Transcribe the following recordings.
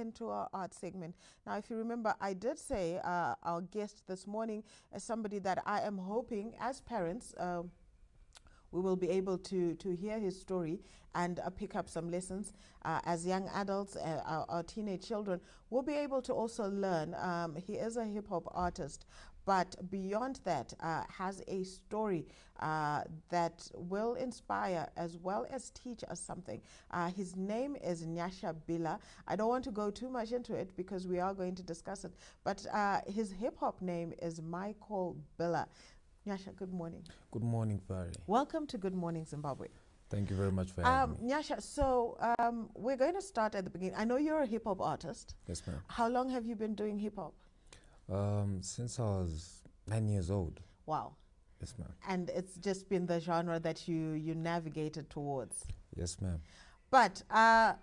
Into our art segment. Now, if you remember, I did say our guest this morning is somebody that I am hoping, as parents, we will be able to hear his story and pick up some lessons. As young adults, our teenage children will be able to also learn. He is a hip-hop artist, but beyond that, has a story that will inspire as well as teach us something. His name is MyCole Biller. I don't want to go too much into it because we are going to discuss it, but his hip-hop name is MyCole Biller. MyCole, good morning. Good morning, Barry. Welcome to Good Morning Zimbabwe. Thank you very much for having me. MyCole, so we're going to start at the beginning. I know you're a hip-hop artist. Yes, ma'am. How long have you been doing hip-hop? Since I was 9 years old. Wow. Yes, ma'am. And it's just been the genre that you navigated towards. Yes, ma'am. But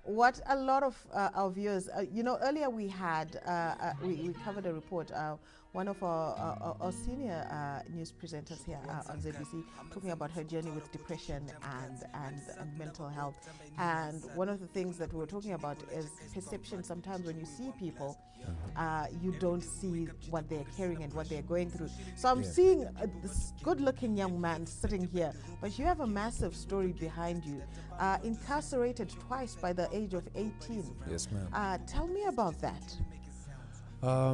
what a lot of our viewers, earlier we had, we covered a report, one of our senior news presenters here on ZBC talking about her journey with depression and mental health. And one of the things that we were talking about is perception. Sometimes when you see people, you don't see what they're carrying and what they're going through. So I'm seeing this good-looking young man sitting here, but you have a massive story behind you. Incarcerated twice by the age of 18. Yes, ma'am. Tell me about that. I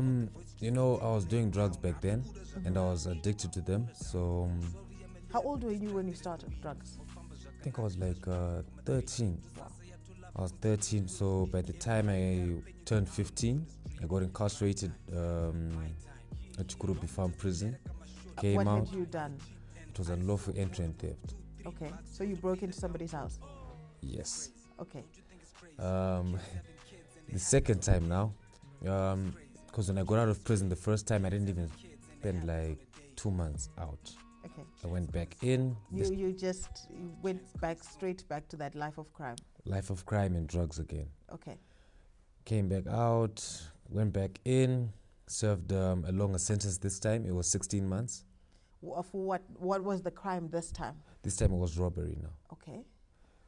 was doing drugs back then, and I was addicted to them. So, how old were you when you started drugs? I think I was like 13. I was 13, so by the time I turned 15, I got incarcerated at Chikurubi Farm prison. Came what out. had you done? It was unlawful entry and theft. Okay, so you broke into somebody's house? Yes. Okay. The second time now, because when I got out of prison the first time, I didn't even spend like 2 months out. Okay. I went back in. You went straight back to that life of crime? Life of crime and drugs again. Okay. Came back out, went back in, served a longer sentence this time. It was 16 months. For what was the crime this time? This time it was robbery now. Okay.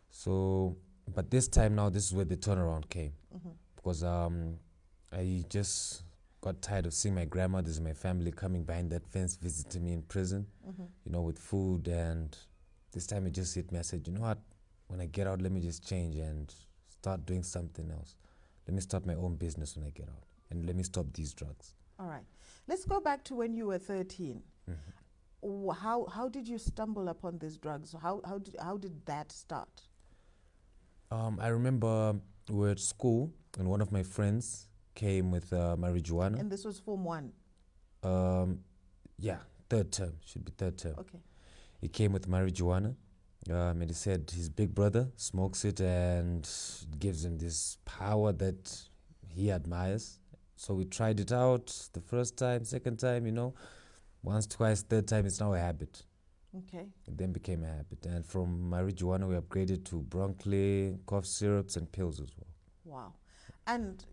So, but this time now, this is where the turnaround came. Because I just got tired of seeing my grandmothers and my family coming behind that fence visiting me in prison, with food. And this time it just hit me. I said, you know what? When I get out, let me just change and start doing something else. Let me start my own business when I get out. And let me stop these drugs. All right. Let's go back to when you were 13. How did you stumble upon these drugs? How did that start? I remember we were at school and one of my friends came with marijuana. And this was Form 1? Yeah, third term. Should be third term. Okay. He came with marijuana. And he said his big brother smokes it and it gives him this power that he admires. So we tried it out the first time, second time, once, twice, third time, it's now a habit. Okay. It then became a habit. And from marijuana, we upgraded to Broncle, cough syrups, and pills as well. Wow. And,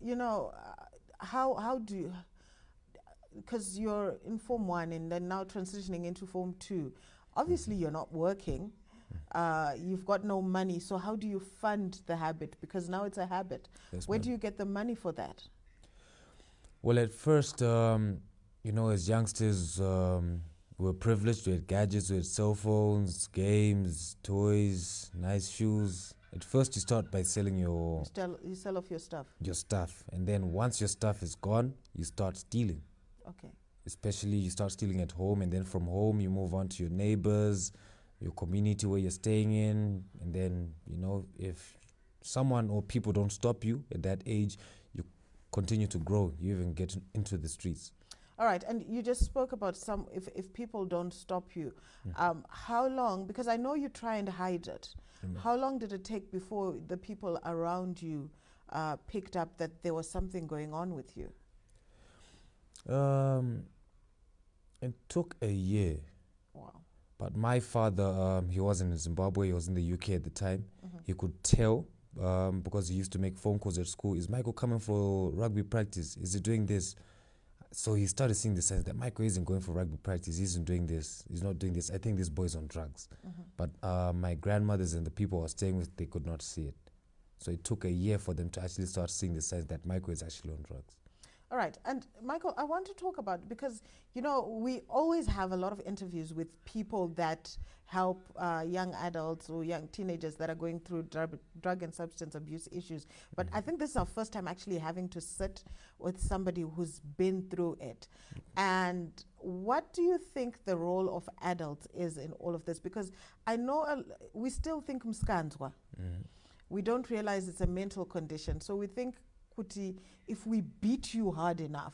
how do you, because you're in Form 1 and then now transitioning into Form 2, obviously you're not working. You've got no money. So how do you fund the habit? Because now it's a habit. Yes, where do you get the money for that? Well, at first, as youngsters, we were privileged. We had gadgets, we had cell phones, games, toys, nice shoes. At first, you start by selling You sell off your stuff? Your stuff. And then once your stuff is gone, you start stealing. Okay. Especially you start stealing at home, and then from home, you move on to your neighbors, your community where you're staying in. And then, if someone or people don't stop you at that age, you continue to grow. You even get into the streets. All right, and you just spoke about if people don't stop you, how long, because I know you try and hide it, how long did it take before the people around you picked up that there was something going on with you? It took a year. Wow. But my father, he wasn't in Zimbabwe, he was in the UK at the time. He could tell because he used to make phone calls at school. Is MyCole coming for rugby practice? Is he doing this? So he started seeing the signs that MyCole isn't going for rugby practice. He isn't doing this. He's not doing this. I think this boy's on drugs. But my grandmothers and the people I was staying with, they could not see it. So it took a year for them to actually start seeing the signs that MyCole is actually on drugs. All right. And MyCole, I want to talk about, because, you know, we always have a lot of interviews with people that help young adults or young teenagers that are going through drug and substance abuse issues. But I think this is our first time actually having to sit with somebody who's been through it. And what do you think the role of adults is in all of this? Because I know we still think mskanzwa. We don't realize it's a mental condition. So we think, Kuti, if we beat you hard enough,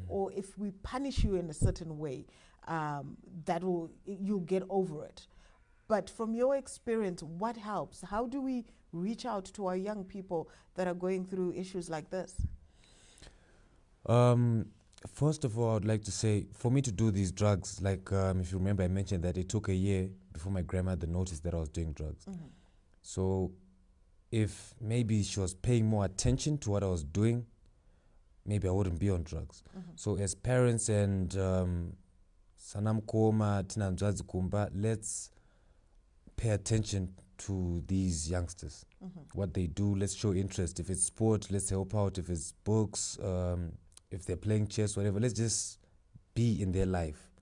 or if we punish you in a certain way, you'll get over it. But from your experience, what helps? How do we reach out to our young people that are going through issues like this? First of all, I'd like to say, for me to do these drugs, like if you remember, I mentioned that it took a year before my grandmother noticed that I was doing drugs. So if maybe she was paying more attention to what I was doing, maybe I wouldn't be on drugs. So as parents and Sanam Koma, Tinanzwazi Kumba, let's pay attention to these youngsters. What they do, let's show interest. If it's sport, let's help out. If it's books, if they're playing chess, whatever, let's just be in their life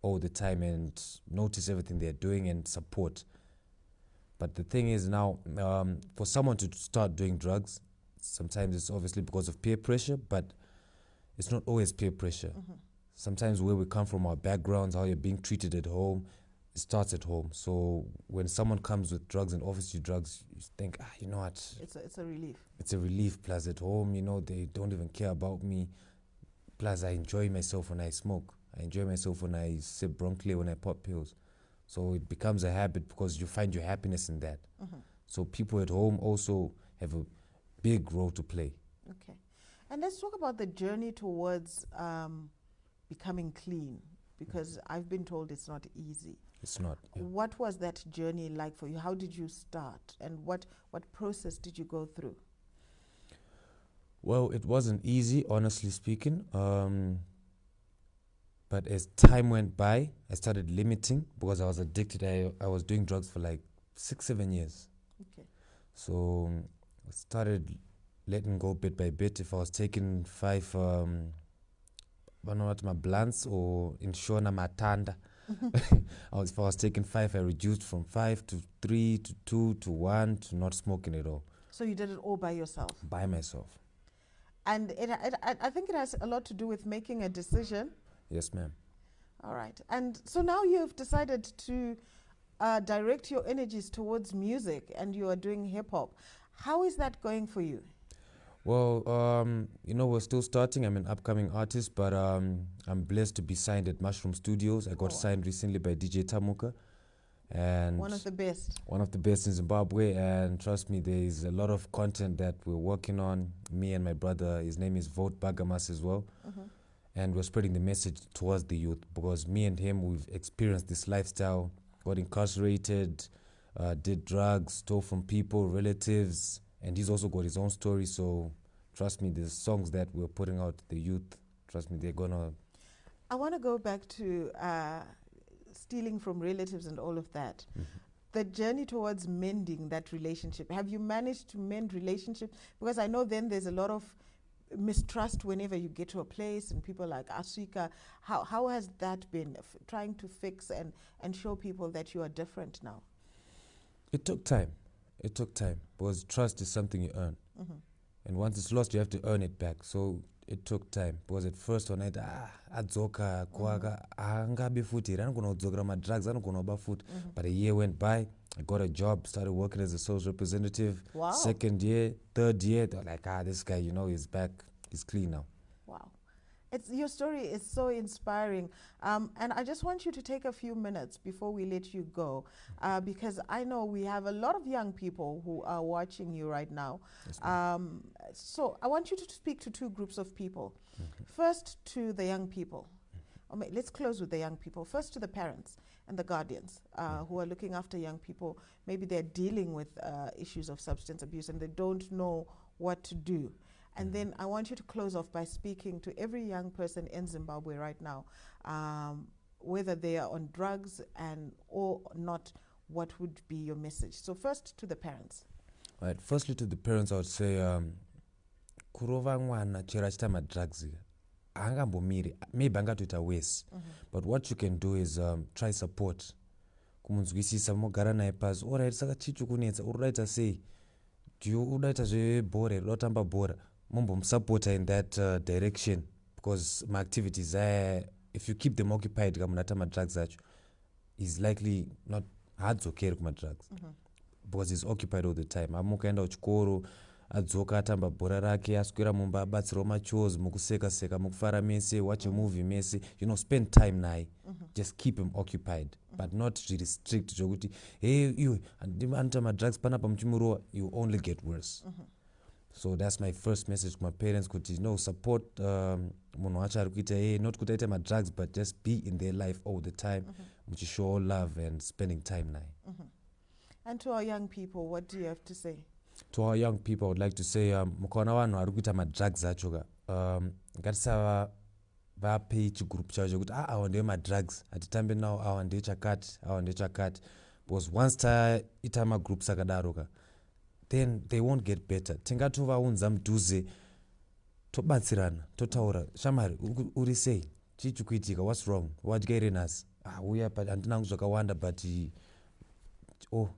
all the time and notice everything they're doing and support. But the thing is now, for someone to start doing drugs, sometimes it's obviously because of peer pressure, but it's not always peer pressure. Sometimes where we come from, our backgrounds, how you're being treated at home, it starts at home. So when someone comes with drugs and offers you drugs, you think, you know what? It's a relief. It's a relief. Plus at home, you know, they don't even care about me. Plus I enjoy myself when I smoke. I enjoy myself when I sip Bronclear, when I pop pills. So it becomes a habit because you find your happiness in that. So people at home also have a big role to play. Okay. And let's talk about the journey towards becoming clean, because I've been told it's not easy. It's not. Yeah. What was that journey like for you? How did you start? And what process did you go through? Well, it wasn't easy, honestly speaking. But as time went by, I started limiting because I was addicted. I was doing drugs for like 6-7 years. Okay. So I started letting go bit by bit. If I was taking 5, my blunts or in Shona Matanda, if I was taking 5, I reduced from 5 to 3 to 2 to 1 to not smoking at all. So you did it all by yourself? By myself. And I think it has a lot to do with making a decision. Yes, ma'am. All right. And so now you've decided to direct your energies towards music, and you are doing hip-hop. How is that going for you? Well, you know, we're still starting. I'm an upcoming artist, but I'm blessed to be signed at Mushroom Studios. I got signed recently by DJ Tamuka. And one of the best. One of the best in Zimbabwe. And trust me, there is a lot of content that we're working on. Me and my brother, his name is Vote Bagamas as well. And we're spreading the message towards the youth, because me and him, we've experienced this lifestyle, got incarcerated, did drugs, stole from people, relatives, and he's also got his own story. So trust me, the songs that we're putting out to the youth, trust me, they're gonna... I want to go back to stealing from relatives and all of that. The journey towards mending that relationship. Have you managed to mend relationships? Because I know then there's a lot of mistrust whenever you get to a place, and people like Asika. How has that been, trying to fix and show people that you are different now? It took time. It took time, because trust is something you earn. And once it's lost, you have to earn it back. So it took time, because at first when I adzoka kwaga angabe futi anogona kudzokera madrugs anogona kuba futi. But a year went by, I got a job, started working as a sales representative. Wow. 2nd year, 3rd year, they're like, this guy, you know, he's back, he's clean now. Wow. Your story is so inspiring. And I just want you to take a few minutes before we let you go, because I know we have a lot of young people who are watching you right now. Yes, so I want you to speak to 2 groups of people. First, to the young people. Let's close with the young people. First, to the parents and the guardians who are looking after young people. Maybe they're dealing with issues of substance abuse and they don't know what to do. And then I want you to close off by speaking to every young person in Zimbabwe right now, whether they are on drugs or not. What would be your message? So first, to the parents. Right. Firstly, to the parents, I would say, kurova mwana chero achita madrugs angambomiri, maybe angatoita worse. But what you can do is try support. Kumunzwisisa mogara naye pasi. Alright, saka chichu kunetsa urikudaita sei? Udaita zvebhora, udotamba bhora. Mumbomsupporta in that direction, because my activities there, if you keep them occupied kamunata madrugs acho, he's likely not hadzokeri kumadrugs. Because he's occupied all the time. Amukaenda kuchikoro, adzoka atamba bhora rake, aswera mumba abatsirawo machores, mukuseka-seka, mukufara mese, watch a movie mese, spend time naye. Just keep him occupied, but not really strict zvokuti hey iwe anoita madrugs panapa muchimurowa, you only get worse. So that's my first message to my parents, kuti support munhu wacho ari kuita not kuti aite madrugs, but just be in their life all the time, muchishow love and spending time naye. And to our young people, what do you have to say? To our young people, I would like to say, mukaona vanhu vari kuita madrugs acho ngatisava vape chigroup chavo chokuti awa ndewe madrugs, hatitambe nawo, awa ndewe chakati, because once taita magroups akadaro then they won't get better. Tingatovaunza mudhuze, tobatsirana, totaura, shamari uri sei, chii chikuitika, what's wrong, wadyaire nhasi, uya handina hangu zvakawanda, but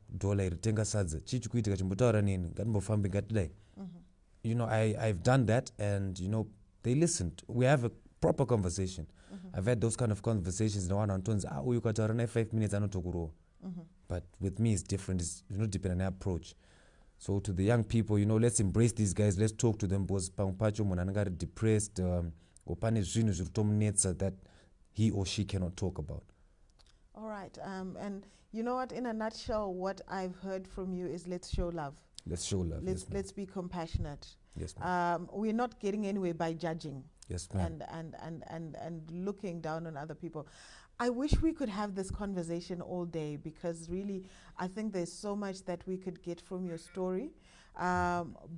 dollar iri, tenga sadza, chii chikuitika, chimbotaura nini, ngatimbofambe ngatidai. I've done that, and they listened. We have a proper conversation. I've had those kind of conversations. No one antonzi uyu ukataura naye 5 minutes anotokurowa. But with me it's different. It's depending on approach. So to the young people, let's embrace these guys. Let's talk to them, because pamwe pacho munhu anenge ari depressed, opane zvinhu zviri kutomunetsa that he or she cannot talk about. All right. And you know what? In a nutshell, what I've heard from you is let's show love. Let's show love. Let's be compassionate. Yes, ma'am. We're not getting anywhere by judging. Yes, ma'am. And looking down on other people. I wish we could have this conversation all day, because really I think there's so much that we could get from your story.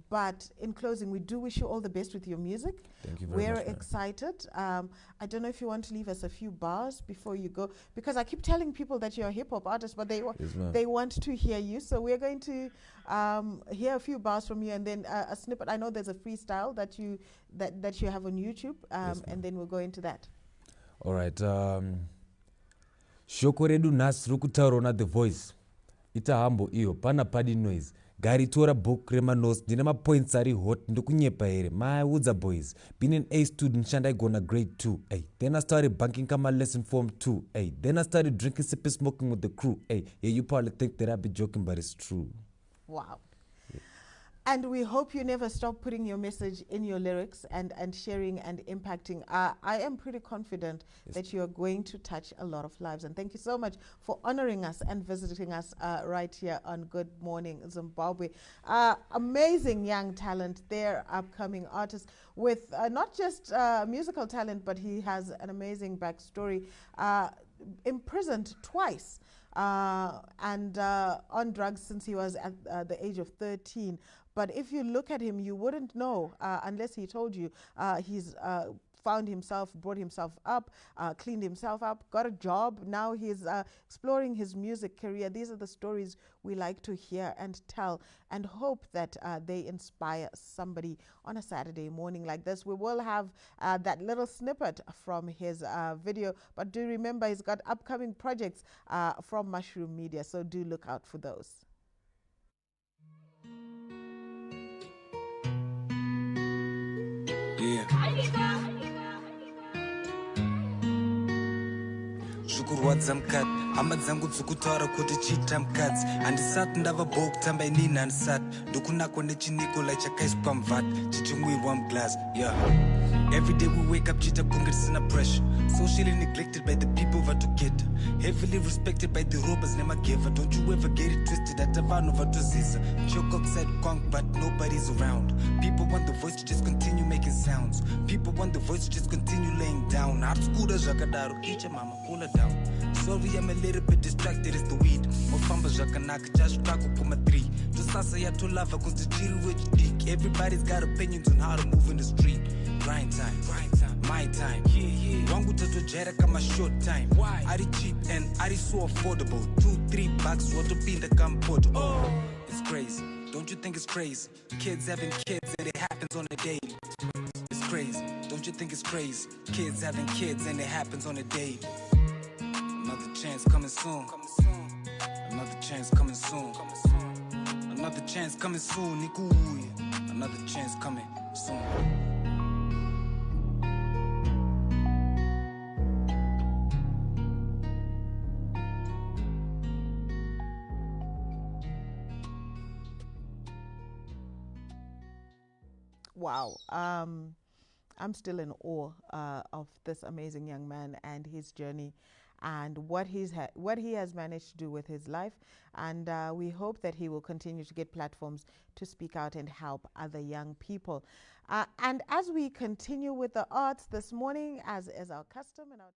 But in closing, we do wish you all the best with your music. Thank you very much. We're excited. I don't know if you want to leave us a few bars before you go, because I keep telling people that you're a hip-hop artist, but they want to hear you. So we're going to hear a few bars from you, and then a snippet. I know there's a freestyle that you have on YouTube, and then we'll go into that. All right. Shoko redu nhasi rikutaurwa na The Voice. Ita hambo iyo, pana padi noise. Gari tora book remanos, ndine mapoints ari hot, ndokunyepa here. My Woodza boys. Been an A student, shanda I gonna grade 2. Then I started banking kama lesson form 2. Then I started drinking, sipping, smoking with the crew. Yeah, you probably think that I be joking, but it's true. Wow. And we hope you never stop putting your message in your lyrics and sharing and impacting. I am pretty confident that you are going to touch a lot of lives. And thank you so much for honoring us and visiting us right here on Good Morning Zimbabwe. Amazing young talent. They're upcoming artists with not just musical talent, but he has an amazing backstory. Imprisoned twice. And on drugs since he was at the age of 13. But if you look at him, you wouldn't know unless he told you. He's found himself, brought himself up, cleaned himself up, got a job. Now he's exploring his music career. These are the stories we like to hear and tell, and hope that they inspire somebody on a Saturday morning like this. We will have that little snippet from his video, but do remember he's got upcoming projects from Mushroom Media, so do look out for those. Yeah. Zvukurwadza mukati hama dzangu dzokutaura kuti chiita mukadzi handisati ndava bho kutamba inini handisati ndokunakwa nechinikola chakaiswa mvati chichimwirwa muglass. Every day we wake up chita kunge tisina pressure, socially neglected by the people vatogeta, heavily respected by the robbers nemageva. Don't you ever get it twisted, hata vanhu vatozisa choke outside kwang, but nobody's around. People want the voice to just continue making sounds. People want the voice to just continue laying down. Hartskura zvakadaro icha mama pull it down. Sorry, I'm a little bit distracted, it's the weed. Mofamba zvakanaka chasvika kuma 3 tosasa yatolava cause the chill rich dick. Everybody's got opinions on how to move in the street. Grind time, my time. Wangu tatojera kama short time. Why? Ari cheap and ari so affordable. $2-3 watopinda kampoto. Oh, it's crazy. Don't you think it's crazy? Kids having kids and it happens on a daily. It's crazy. Don't you think it's crazy? Kids having kids and it happens on a daily. Another chance coming soon. Another chance coming soon. Another chance coming soon. Nikuye. Another chance coming soon. Wow. I'm still in awe of this amazing young man and his journey and what he has managed to do with his life. And we hope that he will continue to get platforms to speak out and help other young people. And as we continue with the arts this morning, as our custom and our